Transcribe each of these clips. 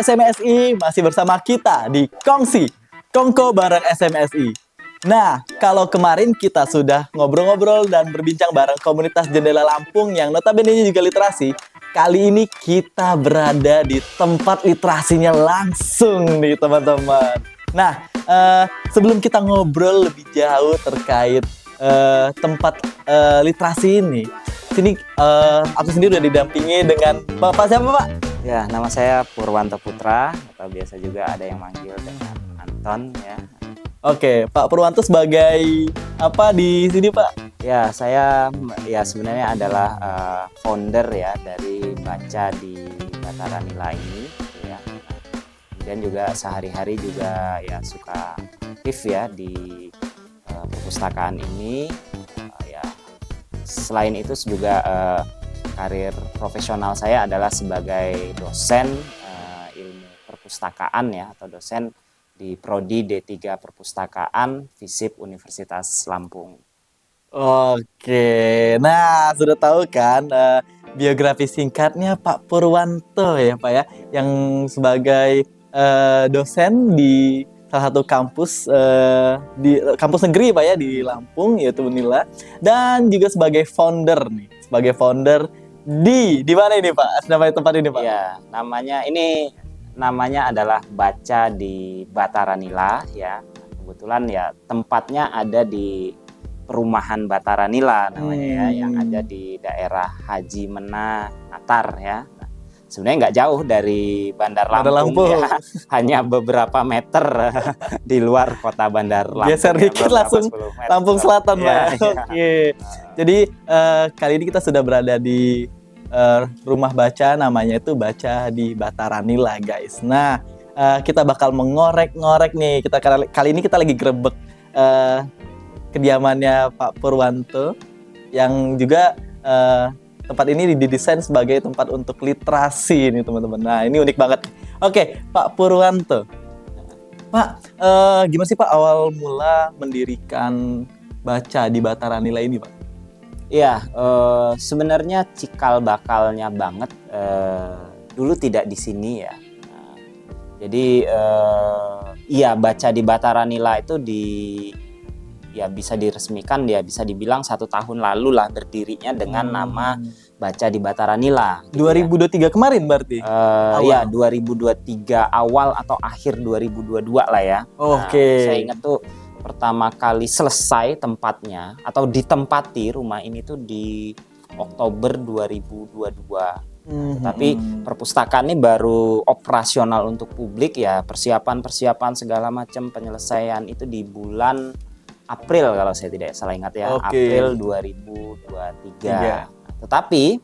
SMSI masih bersama kita di Kongsi Kongko bareng SMSI. Nah, kalau kemarin kita sudah ngobrol-ngobrol dan berbincang bareng komunitas Jendela Lampung yang notabene juga literasi, kali ini kita berada di tempat literasinya langsung nih teman-teman. Nah, sebelum kita ngobrol lebih jauh terkait tempat literasi ini, sini aku sendiri udah didampingi dengan Bapak siapa Pak? Ya, nama saya Purwanto Putra, atau biasa juga ada yang manggil dengan Anton ya. Oke, Pak Purwanto sebagai apa di sini Pak? Ya, saya ya sebenarnya adalah founder ya dari Baca di Batara Nila ini gitu ya. Kemudian juga sehari-hari juga ya suka aktif ya di perpustakaan ini. Ya, selain itu juga karir profesional saya adalah sebagai dosen ilmu perpustakaan ya, atau dosen di Prodi D3 Perpustakaan FISIP Universitas Lampung. Oke, nah sudah tahu kan biografi singkatnya Pak Purwanto ya Pak ya, yang sebagai dosen di salah satu kampus di kampus negeri Pak ya di Lampung yaitu Unila, dan juga sebagai founder di mana ini Pak? Nama tempat ini Pak? Ya, namanya adalah Baca di Batara Nila ya. Kebetulan ya tempatnya ada di Perumahan Batara Nila namanya ya, yang ada di daerah Haji Mena Natar ya. Nah, sebenarnya nggak jauh dari Bandar Lampung. Ya, hanya beberapa meter di luar kota Bandar Lampung. Geser dikit ya, langsung Lampung Selatan Pak. Ya, oke. Jadi kali ini kita sudah berada di rumah baca, namanya itu Baca di Batara Nila guys. Nah, kita bakal mengorek-ngorek nih. Kali ini kita lagi grebek kediamannya Pak Purwanto, yang juga tempat ini didesain sebagai tempat untuk literasi nih teman-teman. Nah, ini unik banget. Oke, Pak Purwanto. Pak, gimana sih Pak awal mula mendirikan Baca di Batara Nila ini Pak? Iya, sebenarnya cikal bakalnya banget dulu tidak di sini ya. Jadi iya, Baca di Batara Nila itu ya bisa diresmikan, ya bisa dibilang 1 tahun lalu lah berdirinya dengan nama Baca di Batara Nila. Gitu 2023 ya. Kemarin berarti? Ya 2023 awal atau akhir 2022 lah ya. Oke. Saya ingat tuh pertama kali selesai tempatnya atau ditempati rumah ini tuh di Oktober 2022. Tapi perpustakaan ini baru operasional untuk publik ya, persiapan segala macam penyelesaian itu di bulan April kalau saya tidak salah ingat ya. April 2023. Tetapi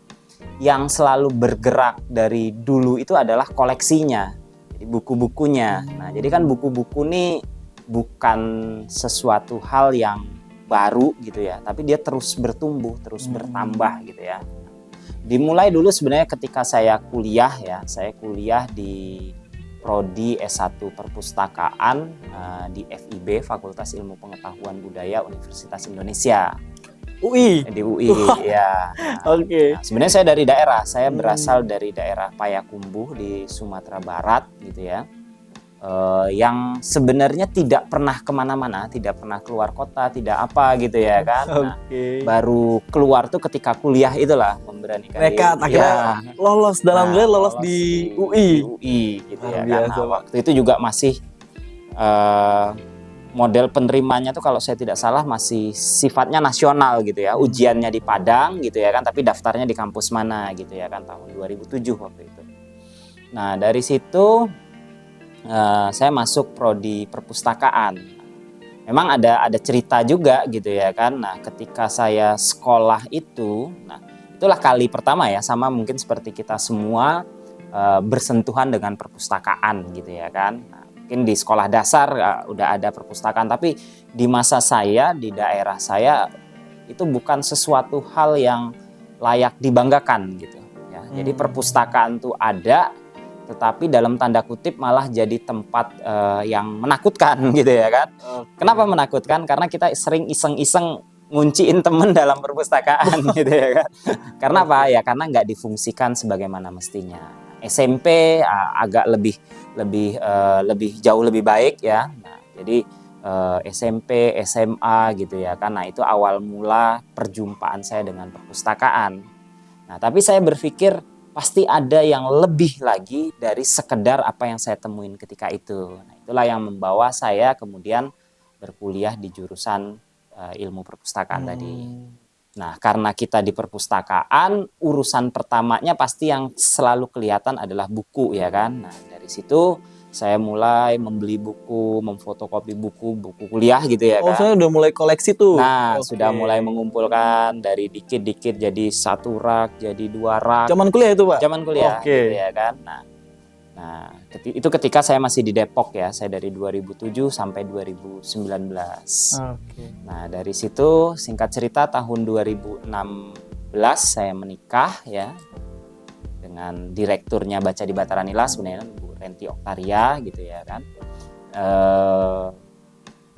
yang selalu bergerak dari dulu itu adalah koleksinya, jadi buku-bukunya. Nah, jadi kan buku-buku ini bukan sesuatu hal yang baru gitu ya, tapi dia terus bertumbuh, terus bertambah gitu ya. Dimulai dulu sebenarnya ketika saya kuliah ya, saya kuliah di Prodi S1 Perpustakaan di FIB, Fakultas Ilmu Pengetahuan Budaya Universitas Indonesia. UI? Di UI ya. Oke. Nah, sebenarnya saya dari daerah, saya berasal dari daerah Payakumbuh di Sumatera Barat gitu ya. Yang sebenarnya tidak pernah kemana-mana, tidak pernah keluar kota, tidak apa gitu ya kan. Nah, baru keluar tuh ketika kuliah itulah memberanikan diri. Nekat akhirnya lolos lolos di UI. Gitu ya kan. Nah, waktu itu juga masih model penerimanya tuh kalau saya tidak salah masih sifatnya nasional gitu ya. Ujiannya di Padang gitu ya kan, tapi daftarnya di kampus mana gitu ya kan, tahun 2007 waktu itu. Nah, dari situ saya masuk prodi perpustakaan. Memang ada cerita juga gitu ya kan. Nah, ketika saya sekolah itu, nah itulah kali pertama ya, sama mungkin seperti kita semua bersentuhan dengan perpustakaan gitu ya kan. Nah, mungkin di sekolah dasar udah ada perpustakaan, tapi di masa saya di daerah saya itu bukan sesuatu hal yang layak dibanggakan gitu ya. Jadi perpustakaan tuh ada, tetapi dalam tanda kutip malah jadi tempat yang menakutkan gitu ya kan. Kenapa menakutkan? Karena kita sering iseng-iseng ngunciin temen dalam perpustakaan gitu ya kan. Karena apa? Ya karena nggak difungsikan sebagaimana mestinya. SMP agak lebih jauh lebih baik ya. Nah, jadi SMP, SMA gitu ya kan. Nah, itu awal mula perjumpaan saya dengan perpustakaan. Nah, tapi saya berpikir pasti ada yang lebih lagi dari sekedar apa yang saya temuin ketika itu. Nah, itulah yang membawa saya kemudian berkuliah di jurusan ilmu perpustakaan tadi. Nah, karena kita di perpustakaan, urusan pertamanya pasti yang selalu kelihatan adalah buku ya kan. Nah, dari situ saya mulai membeli buku, memfotokopi buku kuliah gitu ya Oh, kan. saya udah mulai koleksi tuh. Nah, Oke. sudah mulai mengumpulkan dari dikit-dikit jadi 1 rak, jadi 2 rak. Zaman kuliah itu, Pak? Zaman kuliah Oke. gitu ya kan. Nah, itu ketika saya masih di Depok ya, saya dari 2007 sampai 2019. Oke. Nah, dari situ singkat cerita tahun 2016 saya menikah ya dengan direkturnya Baca di Bataranila sebenarnya Bu Renti Oktaria gitu ya kan.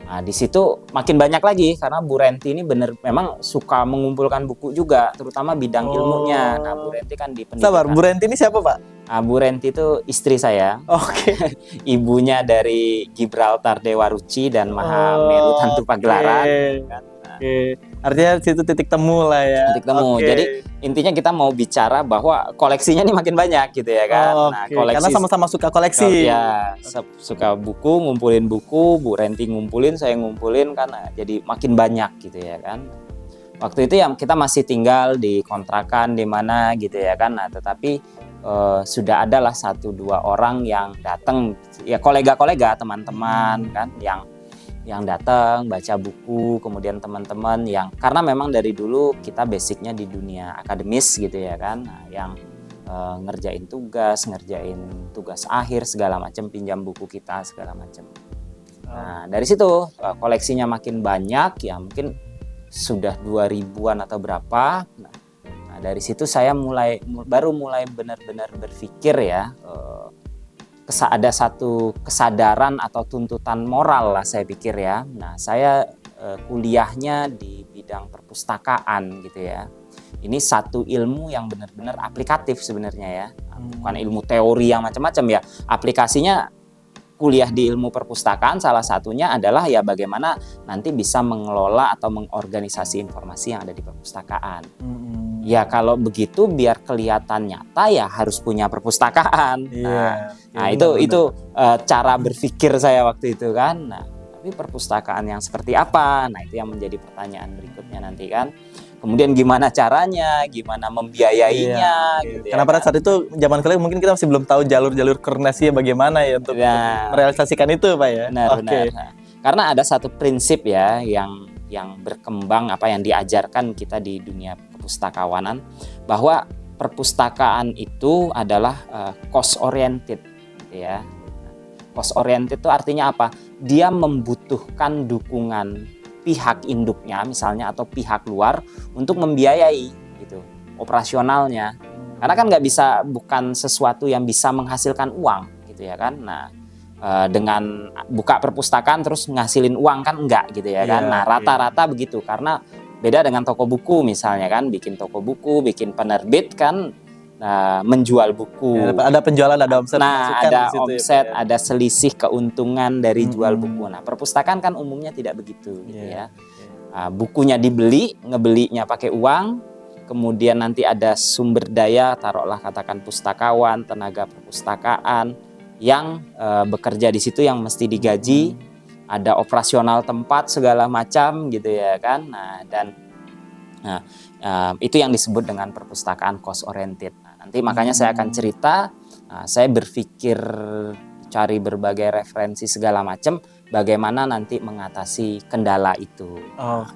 Nah, di situ makin banyak lagi karena Bu Renti ini memang suka mengumpulkan buku juga, terutama bidang ilmunya. Nah, Bu Renti kan di pendidikan. Sabar, Bu Renti ini siapa, Pak? Nah, Bu Renti itu istri saya. Oke. Ibunya dari Gibraltar Dewa Ruci dan Mahameru Tantu Pagelaran. Kan? Nah, Oke. Artinya situ titik temu lah ya. titik temu. Oke. Jadi intinya kita mau bicara bahwa koleksinya ini makin banyak gitu ya kan. Nah, Oke. Karena sama-sama suka koleksi. Ya, suka buku, ngumpulin buku, Bu Renti ngumpulin, saya ngumpulin kan. Nah, jadi makin banyak gitu ya kan. Waktu itu yang kita masih tinggal di kontrakan di mana gitu ya kan. Nah, tetapi sudah adalah 1-2 orang yang datang ya, kolega-kolega, teman-teman kan yang datang baca buku, kemudian teman-teman yang karena memang dari dulu kita basicnya di dunia akademis gitu ya kan. Nah, yang ngerjain tugas akhir segala macam, pinjam buku kita segala macam. Nah, dari situ koleksinya makin banyak ya, mungkin sudah 2000-an atau berapa. Nah, dari situ saya baru mulai benar-benar berpikir ya, ada satu kesadaran atau tuntutan moral lah saya pikir ya. Nah, saya kuliahnya di bidang perpustakaan gitu ya. Ini satu ilmu yang benar-benar aplikatif sebenarnya ya. Bukan ilmu teori yang macam-macam ya. Aplikasinya kuliah di ilmu perpustakaan salah satunya adalah ya bagaimana nanti bisa mengelola atau mengorganisasi informasi yang ada di perpustakaan. Ya kalau begitu biar kelihatan nyata ya harus punya perpustakaan. Nah, itu cara berpikir saya waktu itu kan. Nah, tapi perpustakaan yang seperti apa? Nah, itu yang menjadi pertanyaan berikutnya nanti kan. Kemudian gimana caranya, gimana membiayainya gitu ya. Karena pada saat itu zaman kuliah mungkin kita masih belum tahu jalur-jalur koordinasinya bagaimana ya untuk merealisasikan itu, Pak ya. Benar. Nah, karena ada satu prinsip ya yang berkembang yang diajarkan kita di dunia perpustakawanan, bahwa perpustakaan itu adalah cost oriented ya. Cost oriented itu artinya apa? Dia membutuhkan dukungan pihak induknya misalnya atau pihak luar untuk membiayai gitu operasionalnya. Karena kan bukan sesuatu yang bisa menghasilkan uang gitu ya kan. Nah, dengan buka perpustakaan terus ngasilin uang kan enggak gitu ya kan. Nah, rata-rata begitu karena beda dengan toko buku misalnya kan, bikin toko buku, bikin penerbit kan menjual buku. Ada penjualan, ada omset. Nah, ada omset, ya, ada selisih keuntungan dari jual buku. Nah, perpustakaan kan umumnya tidak begitu gitu ya. Bukunya ngebelinya pakai uang, kemudian nanti ada sumber daya, taruhlah katakan pustakawan, tenaga perpustakaan yang bekerja di situ yang mesti digaji, ada operasional tempat segala macam gitu ya kan. Nah, itu yang disebut dengan perpustakaan cost oriented. Nah, nanti makanya saya akan cerita, saya berpikir cari berbagai referensi segala macam bagaimana nanti mengatasi kendala itu.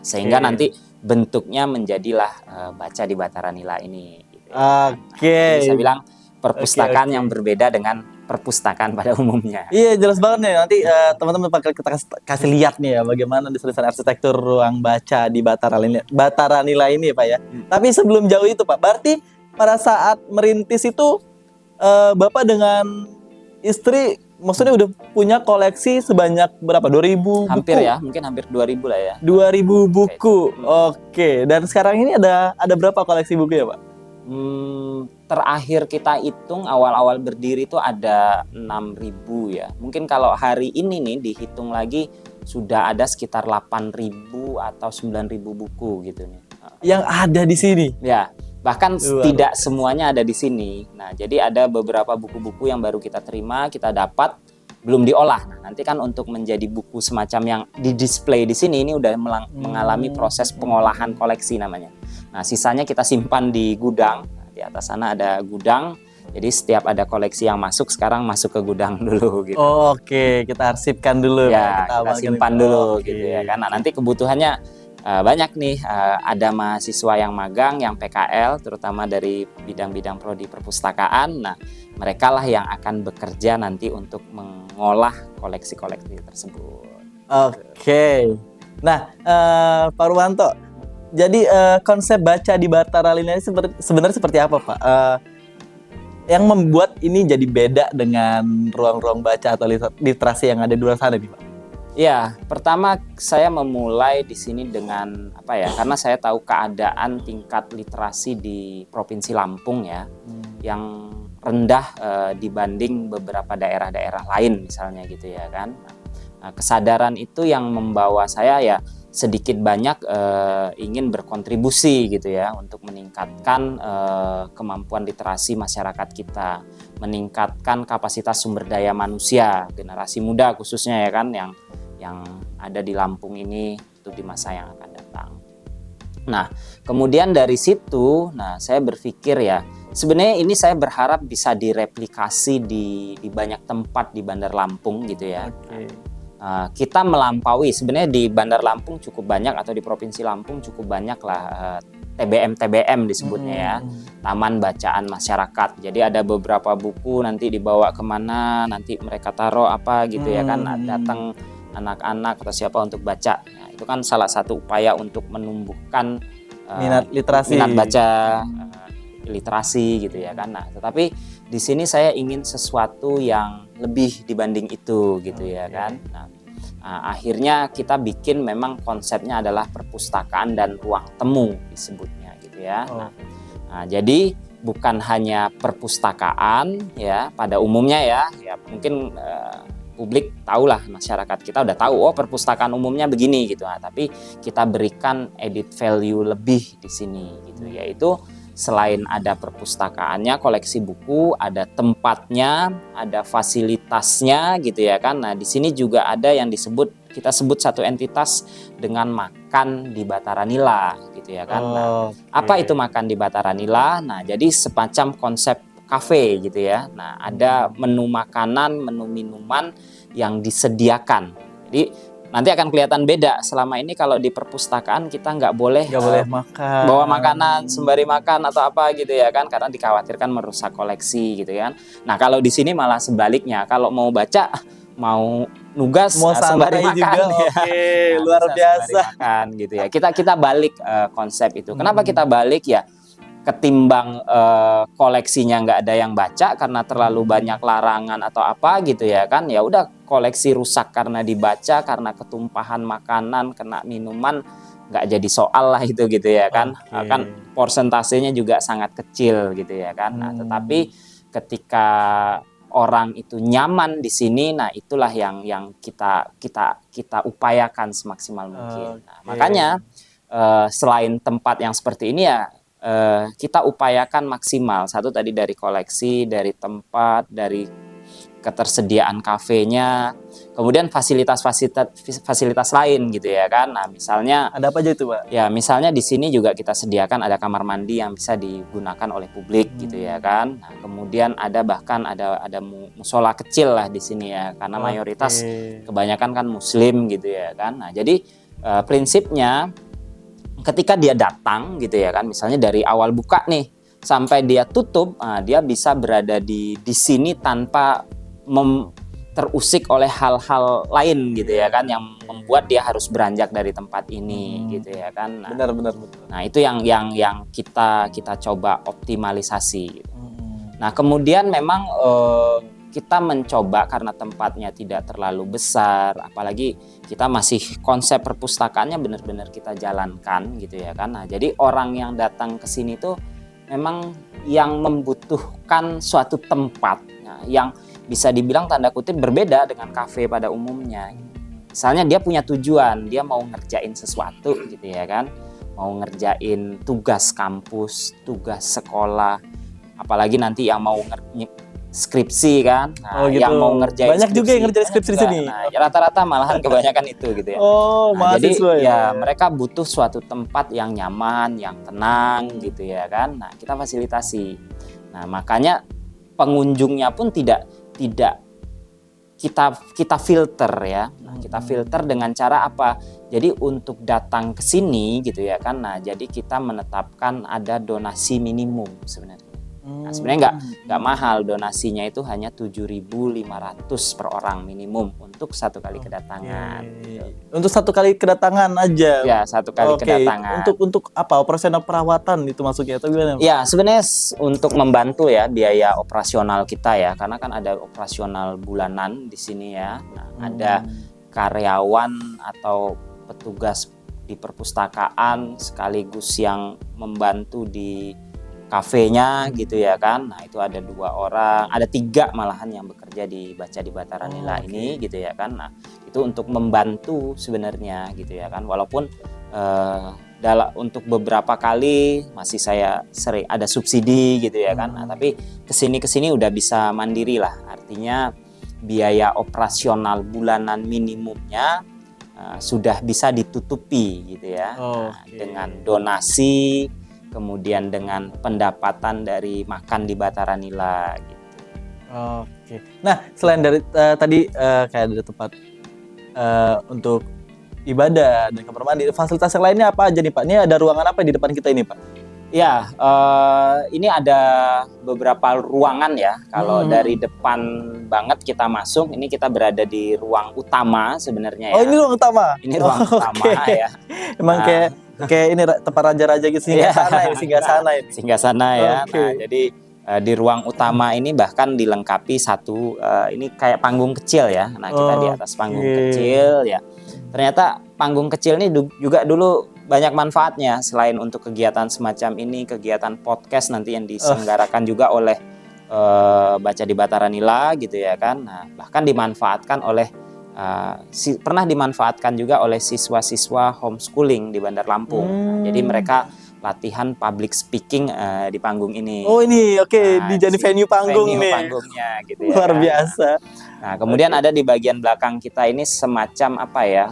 Sehingga nanti bentuknya menjadilah Baca di Bataranila ini gitu ya. Jadi saya bilang perpustakaan yang berbeda dengan perpustakaan pada umumnya. Iya, jelas banget nih. Nanti teman-teman kita kasih lihat nih ya bagaimana desain arsitektur ruang baca di Bataranila ini Pak ya. Tapi sebelum jauh itu Pak, berarti pada saat merintis itu Bapak dengan istri maksudnya udah punya koleksi sebanyak berapa? 2000 buku? Hampir ya, mungkin hampir 2000 lah ya. 2000 buku. Oke. Dan sekarang ini ada berapa koleksi buku ya Pak? terakhir kita hitung awal-awal berdiri itu ada 6.000 ya. Mungkin kalau hari ini nih dihitung lagi sudah ada sekitar 8.000 atau 9.000 buku gitu nih. Yang ada di sini. Ya, bahkan Luar tidak semuanya ada di sini. Nah, jadi ada beberapa buku-buku yang baru kita terima, kita dapat, belum diolah. Nah, nanti kan untuk menjadi buku semacam yang di display di sini ini udah mengalami proses pengolahan koleksi namanya. Nah, sisanya kita simpan di gudang. Nah, di atas sana ada gudang. Jadi setiap ada koleksi yang masuk sekarang masuk ke gudang dulu gitu. Oh, oke, kita arsipkan dulu. Ya, kita amalkan simpan itu. dulu Oke. gitu ya kan. Nah, nanti kebutuhannya banyak nih, ada mahasiswa yang magang, yang PKL, terutama dari bidang-bidang prodi perpustakaan. Nah, mereka lah yang akan bekerja nanti untuk mengolah koleksi-koleksi tersebut. Oke. Nah, Pak Ruwanto, jadi konsep baca di Batara Lina ini sebenarnya seperti apa, Pak? Yang membuat ini jadi beda dengan ruang-ruang baca atau literasi yang ada di luar sana nih, Pak? Ya, pertama saya memulai di sini dengan apa ya? Karena saya tahu keadaan tingkat literasi di Provinsi Lampung ya, yang rendah dibanding beberapa daerah-daerah lain misalnya gitu ya kan. Nah, kesadaran itu yang membawa saya ya sedikit banyak ingin berkontribusi gitu ya untuk meningkatkan kemampuan literasi masyarakat kita, meningkatkan kapasitas sumber daya manusia generasi muda khususnya ya kan yang ada di Lampung ini untuk di masa yang akan datang. Nah, kemudian dari situ, saya berpikir ya, sebenarnya ini saya berharap bisa direplikasi di banyak tempat di Bandar Lampung gitu ya. Oke. Kita melampaui, sebenarnya di Bandar Lampung cukup banyak atau di Provinsi Lampung cukup banyak lah TBM disebutnya ya, Taman Bacaan Masyarakat. Jadi ada beberapa buku nanti dibawa kemana, nanti mereka taruh apa gitu ya kan, datang anak-anak atau siapa untuk baca. Nah, itu kan salah satu upaya untuk menumbuhkan Minat literasi. minat baca, literasi gitu ya kan. Nah, tetapi di sini saya ingin sesuatu yang lebih dibanding itu gitu ya kan. Nah, akhirnya kita bikin memang konsepnya adalah perpustakaan dan ruang temu disebutnya gitu ya. Nah, jadi bukan hanya perpustakaan ya pada umumnya ya mungkin publik tahulah, masyarakat kita udah tahu oh perpustakaan umumnya begini gitu. Nah, tapi kita berikan added value lebih di sini gitu, yaitu selain ada perpustakaannya, koleksi buku, ada tempatnya, ada fasilitasnya gitu ya kan. Nah, di sini juga ada yang kita sebut satu entitas dengan makan di Batara Nila gitu ya kan. Nah, apa itu makan di Batara Nila? Nah, jadi semacam konsep kafe gitu ya. Nah, ada menu makanan, menu minuman yang disediakan. Jadi nanti akan kelihatan beda. Selama ini kalau di perpustakaan kita nggak boleh makan, bawa makanan sembari makan atau apa gitu ya kan, karena dikhawatirkan merusak koleksi gitu kan. Nah, kalau di sini malah sebaliknya. Kalau mau baca, mau nugas sembari makan juga, ya. Oke, luar biasa. Makan gitu ya. Kita balik konsep itu. Kenapa kita balik ya? Ketimbang koleksinya nggak ada yang baca karena terlalu banyak larangan atau apa gitu ya kan, ya udah koleksi rusak karena dibaca, karena ketumpahan makanan, kena minuman, nggak jadi soal lah itu gitu ya kan. Kan persentasenya juga sangat kecil gitu ya kan. Nah, tetapi ketika orang itu nyaman di sini, nah itulah yang kita upayakan semaksimal mungkin. Nah, makanya selain tempat yang seperti ini ya kita upayakan maksimal. Satu tadi dari koleksi, dari tempat, dari ketersediaan kafenya, kemudian fasilitas lain gitu ya kan. Nah, misalnya ada apa aja itu, Pak? Ya, misalnya di sini juga kita sediakan ada kamar mandi yang bisa digunakan oleh publik gitu ya kan. Nah, kemudian bahkan ada musola kecil lah di sini ya, karena mayoritas kebanyakan kan muslim gitu ya kan. Nah, jadi prinsipnya ketika dia datang gitu ya kan, misalnya dari awal buka nih sampai dia tutup, dia bisa berada di sini tanpa terusik oleh hal-hal lain gitu ya kan, yang membuat dia harus beranjak dari tempat ini gitu ya kan. Nah, benar. Nah, itu yang kita coba optimalisasi gitu. Nah, kemudian memang kita mencoba karena tempatnya tidak terlalu besar, apalagi kita masih konsep perpustakaannya benar-benar kita jalankan gitu ya kan. Nah, jadi orang yang datang ke sini tuh memang yang membutuhkan suatu tempat yang bisa dibilang tanda kutip berbeda dengan kafe pada umumnya. Misalnya dia punya tujuan, dia mau ngerjain sesuatu gitu ya kan, mau ngerjain tugas kampus, tugas sekolah, apalagi nanti yang mau skripsi kan, gitu. yang mau ngerjain banyak juga yang ngerjain skripsi di sini. Nah, rata-rata malahan kebanyakan itu gitu ya. Jadi ya mereka butuh suatu tempat yang nyaman, yang tenang gitu ya kan. Nah, kita fasilitasi. Nah, makanya pengunjungnya pun tidak kita filter ya. Nah, kita filter dengan cara apa? Jadi untuk datang ke sini gitu ya kan. Nah, jadi kita menetapkan ada donasi minimum sebenarnya. Nah, sebenarnya nggak mahal, donasinya itu hanya 7.500 per orang minimum untuk satu kali kedatangan. Untuk satu kali kedatangan aja. Ya, satu kali kedatangan. Untuk apa? Operasional perawatan itu masuknya atau gimana? Ya, sebenarnya untuk membantu ya biaya operasional kita ya, karena kan ada operasional bulanan di sini ya. Nah, ada karyawan atau petugas di perpustakaan sekaligus yang membantu di kafenya gitu ya kan. Nah, itu ada 2 orang, ada 3 malahan yang bekerja di Baca di Bataranila ini gitu ya kan. Nah, itu untuk membantu sebenarnya gitu ya kan. Walaupun untuk beberapa kali masih saya sering ada subsidi gitu ya kan. Nah, tapi kesini udah bisa mandiri lah. Artinya biaya operasional bulanan minimumnya sudah bisa ditutupi gitu ya. Dengan donasi, kemudian dengan pendapatan dari makan di Bataranila gitu. Nah, selain dari tadi kayak ada tempat untuk ibadah dan kamar mandi, fasilitas yang lainnya apa aja nih Pak? Ini ada ruangan apa di depan kita ini Pak? Ya, ini ada beberapa ruangan ya. Kalau dari depan banget kita masuk, ini kita berada di ruang utama sebenarnya ya. Oh, ini ruang utama? Ini ruang utama ya. Emang kayak ini tempat raja-raja gitu, singgah sana ya. Nah, jadi di ruang utama ini bahkan dilengkapi satu ini kayak panggung kecil ya. Nah, kita di atas panggung kecil ya. Ternyata panggung kecil ini juga dulu banyak manfaatnya. Selain untuk kegiatan semacam ini, kegiatan podcast nanti yang diselenggarakan juga oleh Baca di Bataranila gitu ya kan. Nah, bahkan dimanfaatkan oleh pernah dimanfaatkan juga oleh siswa-siswa homeschooling di Bandar Lampung. Nah, jadi mereka latihan public speaking di panggung ini. Oh, ini jadi venue panggung nih. Panggungnya gitu ya. Luar biasa. Nah, kemudian ada di bagian belakang kita ini semacam apa ya?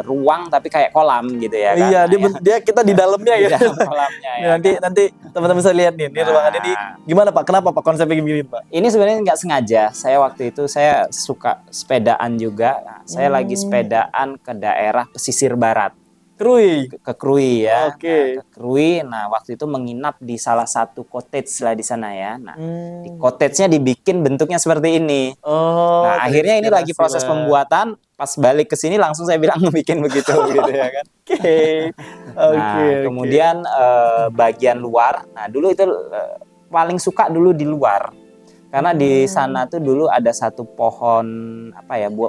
Ruang tapi kayak kolam gitu ya kan. Iya, dia kita di dalamnya ya. Di dalam kolamnya ya. Nanti teman-teman bisa lihat nih, ruangan ini gimana Pak? Kenapa Pak konsepnya gini Pak? Ini sebenarnya nggak sengaja. Saya waktu itu saya suka sepedaan juga. Nah, saya lagi sepedaan ke daerah pesisir barat. Ke Krui ya. Nah, ke Krui. Nah, waktu itu menginap di salah satu cottage lah di sana ya. Nah, di cottage-nya dibikin bentuknya seperti ini. Nah, akhirnya ini lagi proses pembuatan. Pas balik ke sini langsung saya bilang bikin begitu gitu ya kan. Kemudian bagian luar. Nah, dulu itu paling suka dulu di luar. Karena di sana tuh dulu ada satu pohon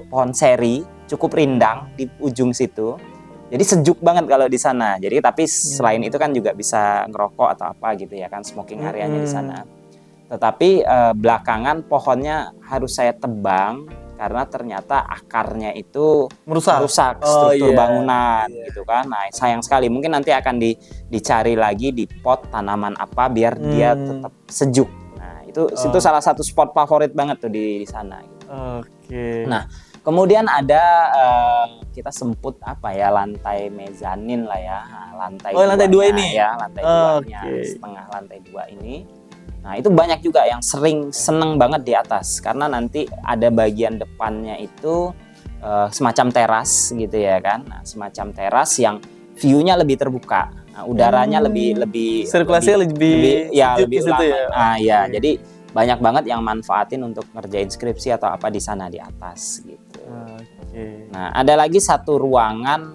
pohon seri cukup rindang di ujung situ. Jadi sejuk banget kalau di sana. Jadi tapi selain itu kan juga bisa ngerokok atau apa gitu ya kan, smoking areanya di sana. Tetapi belakangan pohonnya harus saya tebang karena ternyata akarnya itu merusak struktur bangunan gitu kan. Nah, sayang sekali. Mungkin nanti akan dicari lagi di pot tanaman apa biar dia tetap sejuk. Nah, itu salah satu spot favorit banget tuh di sana gitu. Nah, kemudian ada kita sebut lantai mezanin lah ya. Lantai 2 ini ya, lantai 2-nya, setengah lantai 2 ini. Nah, itu banyak juga yang seneng banget di atas karena nanti ada bagian depannya itu semacam teras gitu ya kan. Nah, semacam teras yang view-nya lebih terbuka. Nah, udaranya lebih sirkulasinya lebih lama. Ya, jadi banyak banget yang manfaatin untuk ngerjain skripsi atau apa di sana di atas gitu. Nah, ada lagi satu ruangan,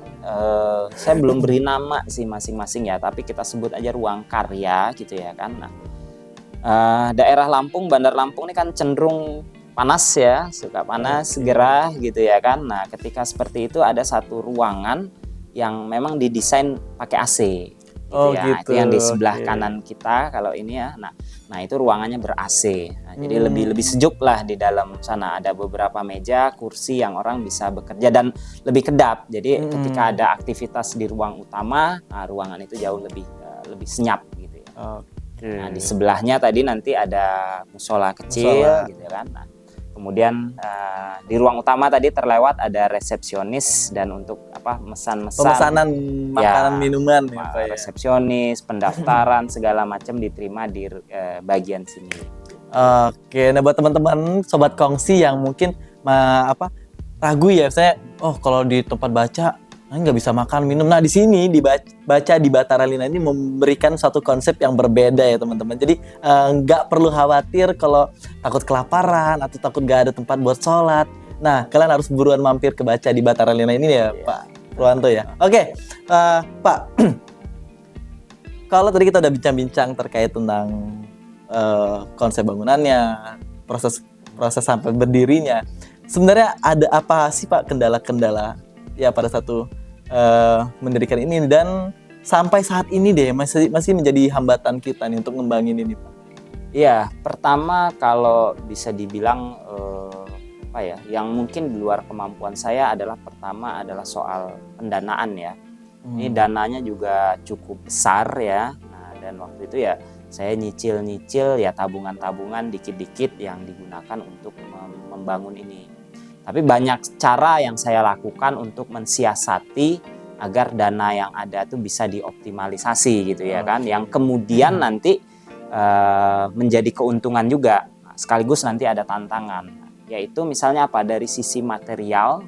saya belum beri nama sih masing-masing ya, tapi kita sebut aja ruang karya gitu ya kan. Nah, daerah Lampung, Bandar Lampung ini kan cenderung panas ya, suka panas, gerah gitu ya kan. Nah, ketika seperti itu ada satu ruangan yang memang didesain pakai AC. gitu Oh, ya. gitu. Itu yang di sebelah Oke. kanan kita kalau ini ya. Nah itu ruangannya ber-AC. Nah, jadi lebih sejuk lah di dalam sana. Ada beberapa meja, kursi yang orang bisa bekerja dan lebih kedap. Jadi ketika ada aktivitas di ruang utama, nah, ruangan itu jauh lebih senyap gitu ya. Oke. Nah, di sebelahnya tadi nanti ada musola kecil Musola. gitu kan. Nah, kemudian di ruang utama tadi terlewat ada resepsionis dan untuk mesan-mesan Pemesanan makanan minuman ya, Pak, ya. resepsionis, pendaftaran segala macam diterima di bagian sini. Oke, nah buat teman-teman sobat kongsi yang mungkin ragu ya, saya kalau di tempat baca nggak bisa makan minum. Nah di sini baca di Batara Lina ini memberikan satu konsep yang berbeda ya teman-teman. Jadi nggak perlu khawatir kalau takut kelaparan atau takut nggak ada tempat buat sholat. Nah kalian harus buruan mampir ke baca di Batara Lina ini ya Pak Purwanto ya. Oke, Pak. Kalau tadi kita udah bincang-bincang terkait tentang konsep bangunannya, proses sampai berdirinya. Sebenarnya ada apa sih Pak kendala-kendala ya pada satu mendirikan ini, dan sampai saat ini deh masih menjadi hambatan kita nih untuk ngembangin ini Pak? Iya, pertama kalau bisa dibilang yang mungkin di luar kemampuan saya adalah pertama adalah soal pendanaan ya. Ini dananya juga cukup besar ya. Nah, dan waktu itu ya saya nyicil ya tabungan-tabungan dikit-dikit yang digunakan untuk membangun ini. Tapi banyak cara yang saya lakukan untuk mensiasati agar dana yang ada tuh bisa dioptimalisasi gitu ya kan. Yang kemudian nanti menjadi keuntungan juga. Sekaligus nanti ada tantangan. Yaitu misalnya dari sisi material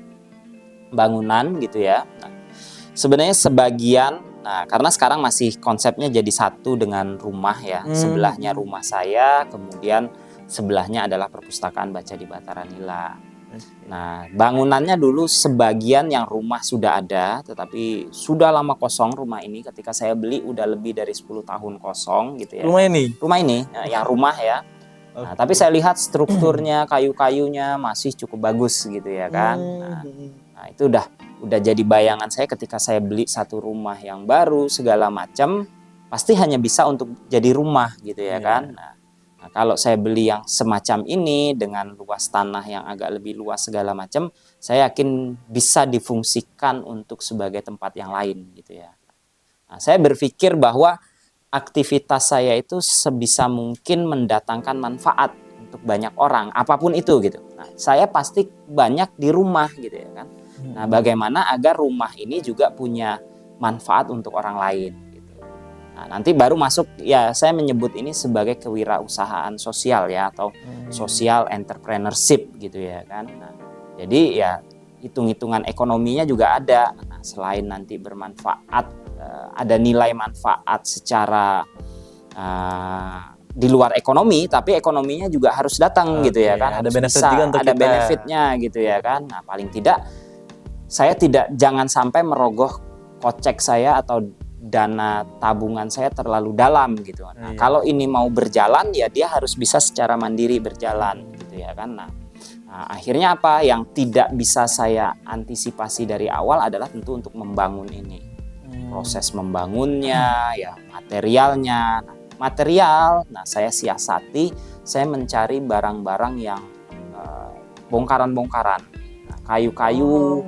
bangunan gitu ya. Nah, sebenarnya sebagian, karena sekarang masih konsepnya jadi satu dengan rumah ya. Sebelahnya rumah saya, kemudian sebelahnya adalah perpustakaan baca di Batara Nila. Nah, bangunannya dulu sebagian yang rumah sudah ada, tetapi sudah lama kosong rumah ini. Ketika saya beli udah lebih dari 10 tahun kosong gitu ya. Rumah ini? Rumah ini, yang rumah ya. Nah, tapi saya lihat strukturnya, kayu-kayunya masih cukup bagus gitu ya kan. Nah, itu udah jadi bayangan saya ketika saya beli satu rumah yang baru segala macam, pasti hanya bisa untuk jadi rumah gitu ya kan. Nah, kalau saya beli yang semacam ini dengan luas tanah yang agak lebih luas segala macam, saya yakin bisa difungsikan untuk sebagai tempat yang lain gitu ya. Nah, saya berpikir bahwa aktivitas saya itu sebisa mungkin mendatangkan manfaat untuk banyak orang, apapun itu gitu. Nah, saya pasti banyak di rumah gitu ya kan. Nah, bagaimana agar rumah ini juga punya manfaat untuk orang lain gitu. Nah, nanti baru masuk ya, saya menyebut ini sebagai kewirausahaan sosial ya, atau social entrepreneurship gitu ya kan. Nah, jadi ya hitung-hitungan ekonominya juga ada. Nah, selain nanti bermanfaat, ada nilai manfaat secara di luar ekonomi, tapi ekonominya juga harus datang gitu ya kan. Ada Harus benefit bisa, juga untuk ada kita. benefitnya gitu ya kan. Nah, paling tidak saya jangan sampai merogoh kocek saya atau dana tabungan saya terlalu dalam gitu. Nah, kalau ini mau berjalan ya dia harus bisa secara mandiri berjalan gitu ya kan. Nah, akhirnya apa yang tidak bisa saya antisipasi dari awal adalah tentu untuk membangun ini. Proses membangunnya, ya materialnya. Nah, saya siasati, saya mencari barang-barang yang bongkaran-bongkaran. Nah, kayu-kayu,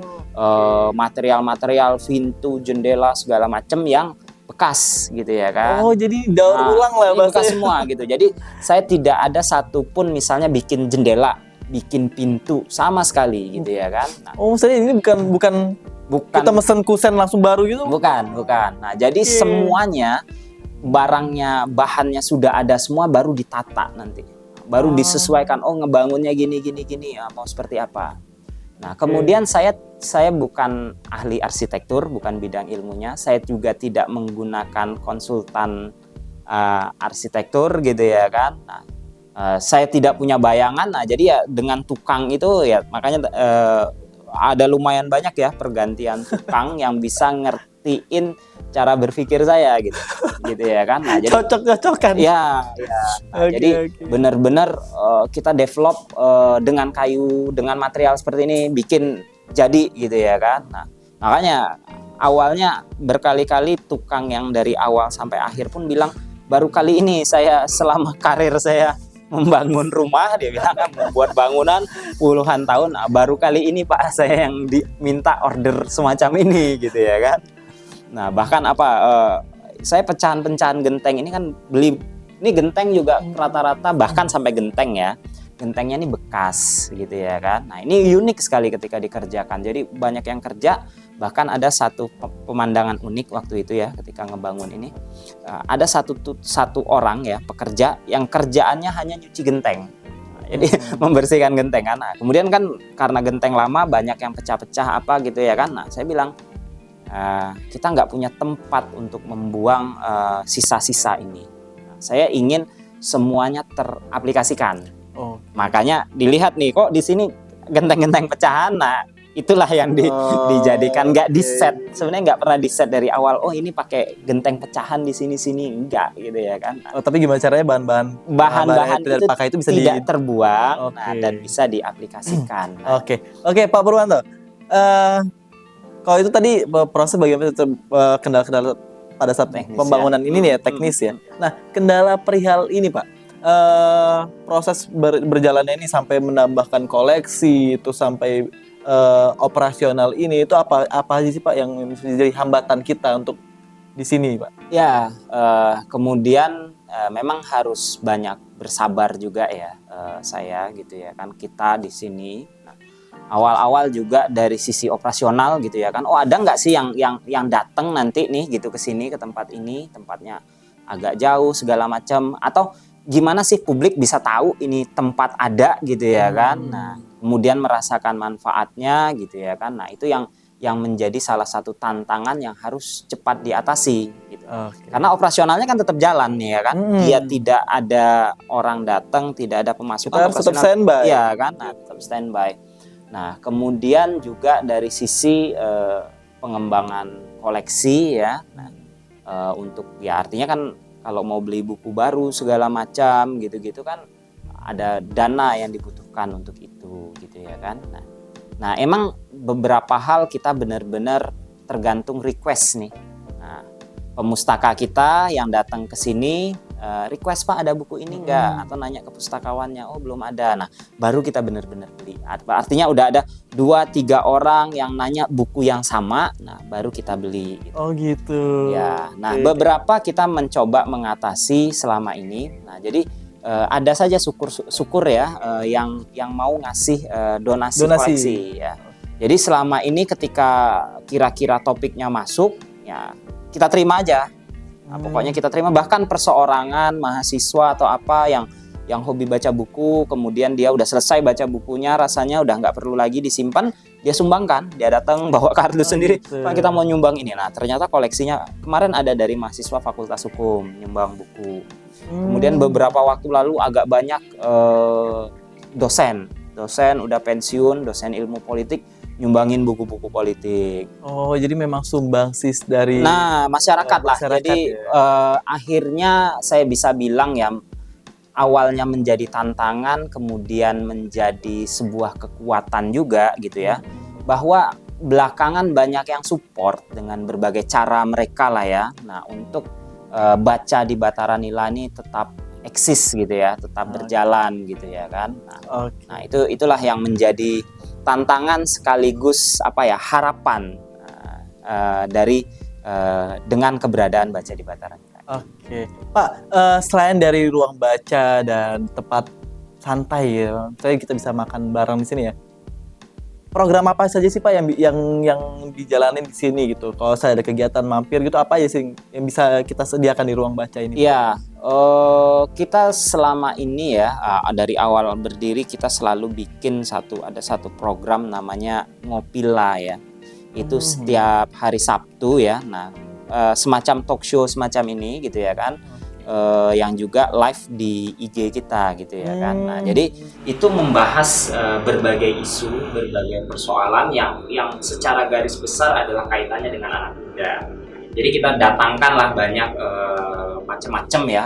material-material, pintu, jendela, segala macam yang bekas gitu ya kan. Oh, jadi daur ulang lah bahasanya. Bekas semua gitu. Jadi saya tidak ada satupun misalnya bikin jendela, bikin pintu sama sekali gitu ya kan. Nah, maksudnya ini bukan kita mesen kusen langsung baru gitu? Bukan. Nah, jadi semuanya barangnya, bahannya sudah ada semua, baru ditata nanti. Baru disesuaikan, ngebangunnya gini, mau seperti apa. Nah, kemudian saya bukan ahli arsitektur, bukan bidang ilmunya. Saya juga tidak menggunakan konsultan arsitektur gitu ya kan. Nah, saya tidak punya bayangan. Nah, jadi ya dengan tukang itu ya makanya ada lumayan banyak ya pergantian tukang yang bisa ngertiin cara berpikir saya gitu ya kan. Nah, jadi cocok-cocokan. Ya. Nah, jadi benar-benar kita develop dengan kayu, dengan material seperti ini, bikin jadi gitu ya kan. Nah, makanya awalnya berkali-kali tukang yang dari awal sampai akhir pun bilang, baru kali ini saya selama karir saya membangun rumah, dia bilang kan, membuat bangunan puluhan tahun, baru kali ini Pak saya yang diminta order semacam ini gitu ya kan. Nah bahkan saya pecahan-pecahan genteng ini kan beli, ini genteng juga rata-rata bahkan sampai genteng ya, gentengnya ini bekas gitu ya kan. Nah ini unik sekali ketika dikerjakan, jadi banyak yang kerja. Bahkan ada satu pemandangan unik waktu itu ya ketika ngebangun ini, ada satu orang ya pekerja yang kerjaannya hanya nyuci genteng. Jadi membersihkan genteng kan. Nah, kemudian kan karena genteng lama banyak yang pecah-pecah apa gitu ya kan. Nah saya bilang, kita nggak punya tempat untuk membuang sisa-sisa ini. Nah, saya ingin semuanya teraplikasikan. Makanya dilihat nih, kok di sini genteng-genteng pecahan. Nah itulah yang dijadikan, nggak di set. Sebenarnya nggak pernah di set dari awal. Oh ini pakai genteng pecahan di sini enggak gitu ya kan. Nah, tapi gimana caranya bahan-bahan itu pakai itu bisa tidak terbuang, Oke. dan bisa diaplikasikan. Nah, Oke, Pak Purwanto. Kalau itu tadi proses bagaimana kendala-kendala pada saat Teknis, pembangunan ya. ini nih ya, teknis ya. Nah, kendala perihal ini Pak, proses berjalannya ini sampai menambahkan koleksi itu sampai operasional ini itu apa aja sih Pak yang menjadi hambatan kita untuk di sini Pak? Ya, kemudian memang harus banyak bersabar juga ya, saya gitu ya kan, kita di sini. Nah, awal-awal juga dari sisi operasional gitu ya kan. Oh ada nggak sih yang datang nanti nih gitu ke sini, ke tempat ini, tempatnya agak jauh segala macam, atau gimana sih publik bisa tahu ini tempat ada gitu ya kan. Nah kemudian merasakan manfaatnya gitu ya kan. Nah itu yang menjadi salah satu tantangan yang harus cepat diatasi gitu. Karena operasionalnya kan tetap jalan nih ya kan. Dia tidak ada orang datang, tidak ada pemasukan, kita harus tetap standby. Iya kan, nah, tetap standby. Nah kemudian juga dari sisi pengembangan koleksi ya. Nah, untuk ya artinya kan kalau mau beli buku baru segala macam gitu-gitu kan ada dana yang dibutuhkan untuk itu gitu ya kan. Nah emang beberapa hal kita benar-benar tergantung request nih. Nah, pemustaka kita yang datang ke sini request Pak ada buku ini enggak, atau nanya ke pustakawannya, oh belum ada. Nah baru kita benar-benar beli. Artinya udah ada 2-3 orang yang nanya buku yang sama, nah baru kita beli gitu. Oh gitu ya. Nah beberapa kita mencoba mengatasi selama ini. Nah jadi ada saja syukur ya yang mau ngasih donasi koleksi ya. Jadi selama ini ketika kira-kira topiknya masuk ya kita terima aja. Nah, pokoknya kita terima, bahkan perseorangan mahasiswa atau apa yang hobi baca buku, kemudian dia udah selesai baca bukunya, rasanya udah nggak perlu lagi disimpan, dia sumbangkan, dia datang bawa kardus sendiri, Pak kita mau nyumbang ini. Nah ternyata koleksinya kemarin ada dari mahasiswa Fakultas Hukum nyumbang buku. Kemudian beberapa waktu lalu agak banyak dosen udah pensiun, dosen ilmu politik nyumbangin buku-buku politik. Oh jadi memang sumbangsis dari masyarakat lah. Jadi ya. Akhirnya saya bisa bilang ya, awalnya menjadi tantangan, kemudian menjadi sebuah kekuatan juga gitu ya, bahwa belakangan banyak yang support dengan berbagai cara mereka lah ya. Nah untuk baca di Batara Nila ini tetap eksis gitu ya, tetap berjalan gitu ya kan. Nah itulah yang menjadi tantangan sekaligus harapan dari dengan keberadaan Baca di Batara Nila. Oke, Pak, selain dari ruang baca dan tempat santai ya, saya kita bisa makan bareng di sini ya. Program apa saja sih Pak yang dijalanin di sini gitu? Kalau saya ada kegiatan mampir gitu, apa aja sih yang bisa kita sediakan di ruang baca ini? Iya, kita selama ini ya dari awal berdiri kita selalu bikin ada satu program namanya Ngopila ya. Itu setiap hari Sabtu ya. Nah, semacam talk show semacam ini gitu ya kan. Yang juga live di IG kita gitu ya kan. Nah, jadi itu membahas berbagai isu, berbagai persoalan yang secara garis besar adalah kaitannya dengan anak muda. Jadi kita datangkanlah banyak macam-macam ya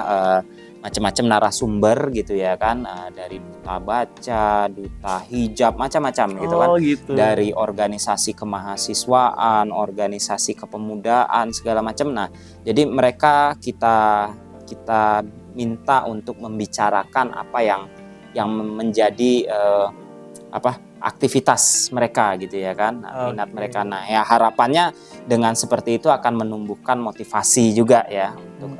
macam-macam narasumber gitu ya kan, dari duta baca, duta hijab, macam-macam gitu kan, gitu. dari organisasi kemahasiswaan, organisasi kepemudaan segala macam. Nah, jadi mereka kita minta untuk membicarakan apa yang menjadi aktivitas mereka gitu ya kan, minat mereka. Nah ya harapannya dengan seperti itu akan menumbuhkan motivasi juga ya untuk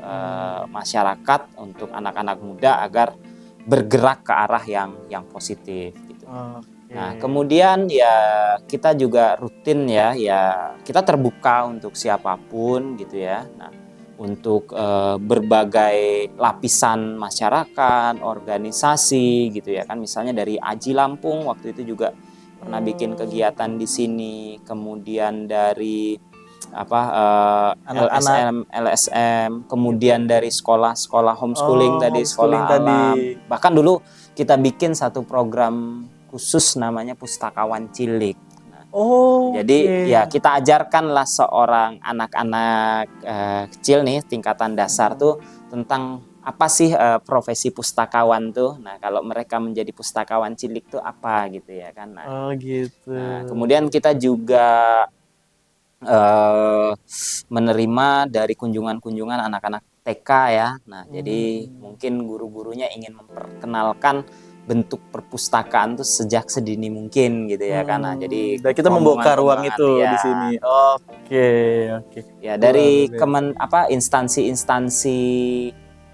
masyarakat, untuk anak-anak muda agar bergerak ke arah yang positif gitu. Nah kemudian ya kita juga rutin ya kita terbuka untuk siapapun gitu ya. Nah untuk berbagai lapisan masyarakat, organisasi gitu ya kan, misalnya dari Aji Lampung waktu itu juga pernah bikin kegiatan di sini, kemudian dari LSM, kemudian dari sekolah homeschooling tadi, sekolah alam. Bahkan dulu kita bikin satu program khusus namanya Pustakawan Cilik. Jadi ya kita ajarkanlah seorang anak-anak kecil nih tingkatan dasar tuh tentang apa sih profesi pustakawan tuh. Nah kalau mereka menjadi pustakawan cilik tuh apa gitu ya kan. Nah kemudian kita juga menerima dari kunjungan-kunjungan anak-anak TK ya. Nah jadi mungkin guru-gurunya ingin memperkenalkan bentuk perpustakaan tuh sejak sedini mungkin gitu ya kan. Nah, jadi kita membuka ruang itu ya. di sini. Oke. Ya dari instansi-instansi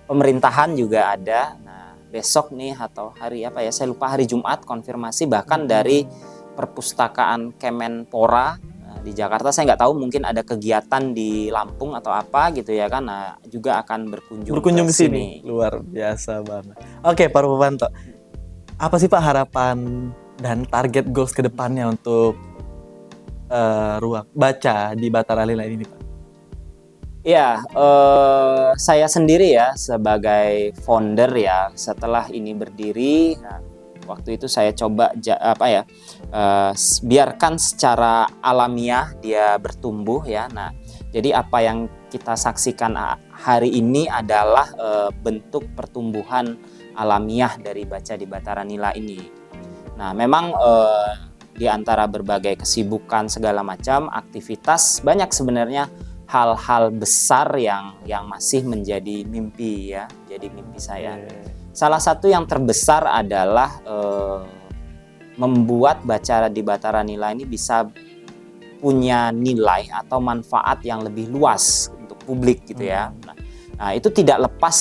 pemerintahan juga ada. Nah, besok nih atau hari apa ya? Saya lupa, hari Jumat konfirmasi bahkan dari perpustakaan Kemenpora di Jakarta. Saya nggak tahu, mungkin ada kegiatan di Lampung atau apa gitu ya kan. Nah, juga akan berkunjung ke sini. Luar biasa banget. Oke, Pak Rufanto. Apa sih Pak harapan dan target goals ke depannya untuk ruang baca di Batara Lila ini Pak? Ya, saya sendiri ya sebagai founder ya setelah ini berdiri, nah, waktu itu saya coba biarkan secara alamiah dia bertumbuh ya. Nah, jadi apa yang kita saksikan hari ini adalah bentuk pertumbuhan alamiah dari baca di Batara Nila ini. Nah, memang di antara berbagai kesibukan segala macam aktivitas, banyak sebenarnya hal-hal besar yang masih menjadi mimpi ya, jadi mimpi saya. Salah satu yang terbesar adalah membuat baca di Batara Nila ini bisa punya nilai atau manfaat yang lebih luas untuk publik gitu ya. Nah, itu tidak lepas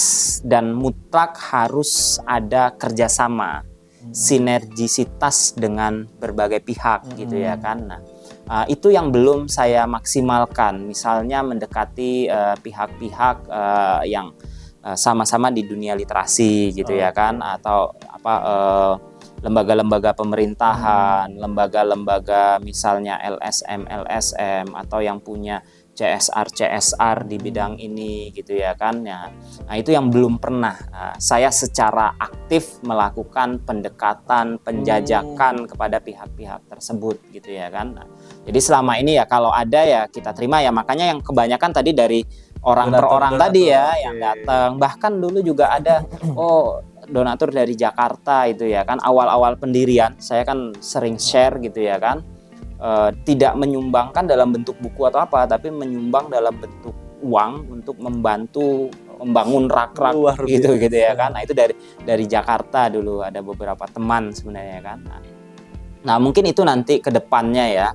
dan mutlak harus ada kerjasama, sinergisitas dengan berbagai pihak gitu ya kan. Nah, itu yang belum saya maksimalkan. Misalnya mendekati pihak-pihak yang sama-sama di dunia literasi gitu ya kan, atau lembaga-lembaga pemerintahan, lembaga-lembaga misalnya LSM atau yang punya CSR di bidang ini gitu ya kan ya. Nah itu yang belum pernah saya secara aktif melakukan pendekatan, penjajakan kepada pihak-pihak tersebut gitu ya kan. Nah, jadi selama ini ya kalau ada ya kita terima ya, makanya yang kebanyakan tadi dari orang per orang tadi ya yang datang. Bahkan dulu juga ada donatur dari Jakarta itu ya kan, awal-awal pendirian saya kan sering share gitu ya kan. Tidak menyumbangkan dalam bentuk buku atau apa, tapi menyumbang dalam bentuk uang untuk membantu membangun rak-rak gitu ya kan. Nah itu dari Jakarta dulu ada beberapa teman sebenarnya kan. Nah mungkin itu nanti ke depannya ya,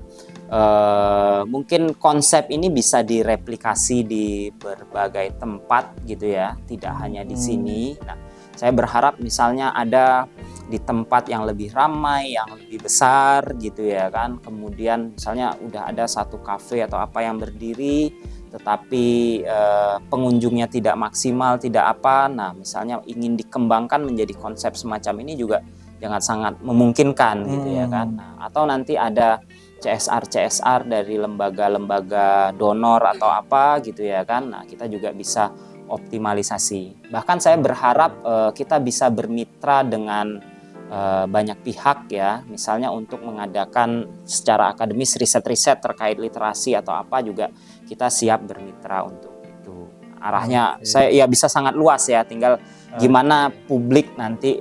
mungkin konsep ini bisa direplikasi di berbagai tempat gitu ya, tidak hanya di sini. Nah saya berharap misalnya ada di tempat yang lebih ramai, yang lebih besar gitu ya kan. Kemudian misalnya udah ada satu kafe atau apa yang berdiri, tetapi pengunjungnya tidak maksimal, tidak apa. Nah misalnya ingin dikembangkan menjadi konsep semacam ini juga sangat memungkinkan gitu ya kan. Nah, atau nanti ada CSR dari lembaga-lembaga donor atau apa gitu ya kan. Nah kita juga bisa optimalisasi. Bahkan saya berharap kita bisa bermitra dengan banyak pihak ya, misalnya untuk mengadakan secara akademis riset-riset terkait literasi atau apa, juga kita siap bermitra untuk itu. arahnya saya ya bisa sangat luas ya, tinggal gimana publik nanti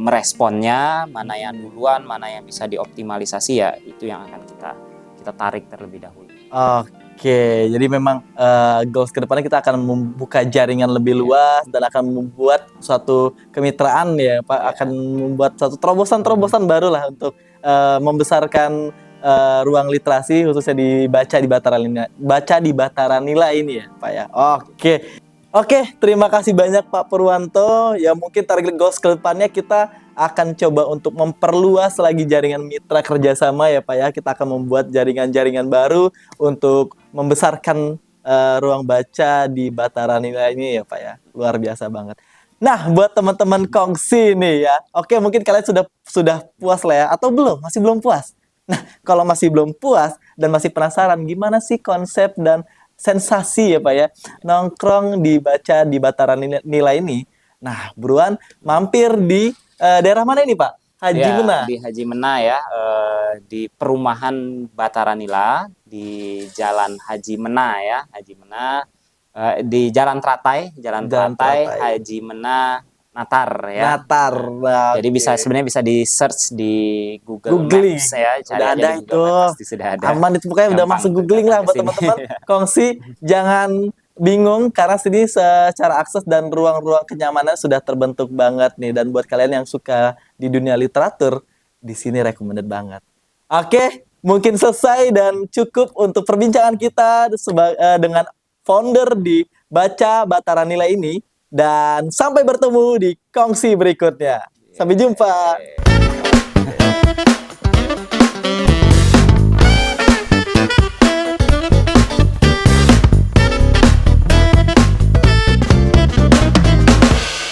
meresponnya, mana yang duluan, mana yang bisa dioptimalisasi, ya itu yang akan kita tarik terlebih dahulu. Oke, jadi memang goals ke depannya kita akan membuka jaringan lebih luas dan akan membuat suatu kemitraan ya Pak, akan membuat suatu terobosan-terobosan baru lah untuk membesarkan ruang literasi khususnya baca di Bataran Nila ini ya Pak ya. Oke, terima kasih banyak Pak Purwanto. Ya mungkin target goals ke depannya kita akan coba untuk memperluas lagi jaringan mitra kerjasama ya Pak ya. Kita akan membuat jaringan-jaringan baru untuk membesarkan ruang baca di Bataran Nila ini ya Pak ya. Luar biasa banget. Nah, buat teman-teman Kongsi nih ya. Oke, mungkin kalian sudah puas lah ya, atau belum? Masih belum puas? Nah, kalau masih belum puas dan masih penasaran gimana sih konsep dan sensasi ya Pak ya nongkrong dibaca di Bataran Nila ini. Nah, buruan mampir di daerah mana ini Pak? Haji Mena. Di Haji Mena ya, di perumahan Bataran Nila di Jalan Haji Mena ya, Haji Mena, di Jalan Teratai, Haji Mena Natar ya. Natar. Jadi sebenarnya bisa di search di Google Maps ya. Sudah ada itu. Pasti sudah ada. Aman itu pokoknya udah masuk googling lah buat teman-teman. Kongsi jangan bingung karena sini secara akses dan ruang-ruang kenyamanan sudah terbentuk banget nih, dan buat kalian yang suka di dunia literatur di sini recommended banget. Oke, mungkin selesai dan cukup untuk perbincangan kita dengan founder di Baca Bataran Nila ini. Dan sampai bertemu di Kongsi berikutnya. Sampai jumpa.